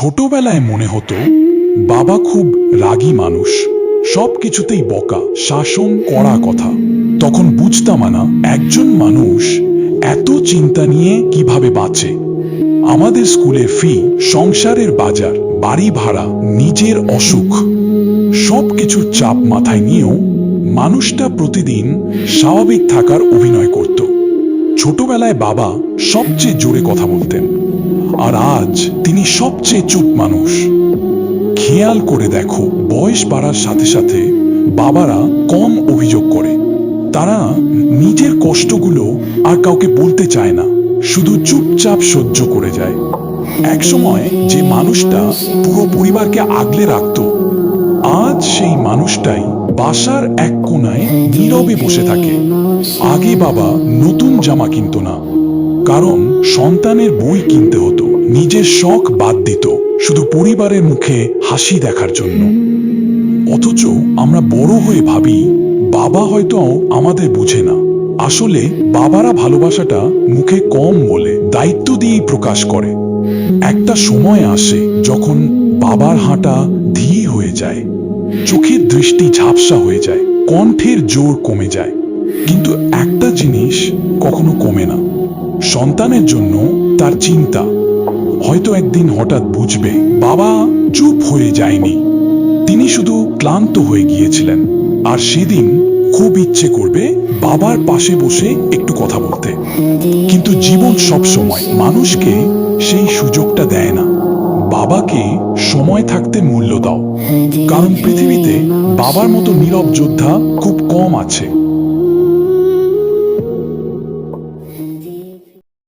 ছোটবেলায় মনে হতো বাবা খুব রাগী মানুষ, সবকিছুতেই বকা, শাসন, কড়া কথা। তখন বুঝতাম না একজন মানুষ এত চিন্তা নিয়ে কিভাবে বাঁচে। আমাদের স্কুলের ফি, সংসারের বাজার, বাড়ি ভাড়া, নিজের অসুখ, সবকিছুর চাপ মাথায় নিয়েও মানুষটা প্রতিদিন স্বাভাবিক থাকার অভিনয় করত। ছোটবেলায় বাবা সবচেয়ে জোরে কথা বলতেন, আর আজ তিনি সবচেয়ে চুপ মানুষ। খেয়াল করে দেখো, বয়স বাড়ার সাথে সাথে বাবারা কম অভিযোগ করে। তারা নিজের কষ্টগুলো আর কাউকে বলতে চায় না, শুধু চুপচাপ সহ্য করে যায়। একসময় যে মানুষটা পুরো পরিবারকে আগলে রাখত, আজ সেই মানুষটাই বাসার এক কোনায় নীরবে বসে থাকে। আগে বাবা নতুন জামা কিনত না, কারণ সন্তানের বই কিনতে হতো। নিজের শখ বাদ দিত শুধু পরিবারের মুখে হাসি দেখার জন্য। অথচ আমরা বড় হয়ে ভাবি বাবা হয়তো আমাদের বুঝে না। আসলে বাবারা ভালোবাসাটা মুখে কম বলে, দায়িত্ব দিয়েই প্রকাশ করে। একটা সময় আসে যখন বাবার হাঁটা ধীর হয়ে যায়, চোখের দৃষ্টি ঝাপসা হয়ে যায়, কণ্ঠের জোর কমে যায়। কিন্তু একটা জিনিস কখনো কমে না, সন্তানের জন্য তার চিন্তা। হয়তো একদিন হঠাৎ বুঝবে বাবা চুপ হয়ে যায়নি, তিনি শুধু ক্লান্ত হয়ে গিয়েছিলেন। আর সেদিন খুব ইচ্ছে করবে বাবার পাশে বসে একটু কথা বলতে। কিন্তু জীবন সব সময় মানুষকে সেই সুযোগটা দেয় না। বাবাকে সময় থাকতে মূল্য দাও, কারণ পৃথিবীতে বাবার মতো নীরব যোদ্ধা খুব কম আছে।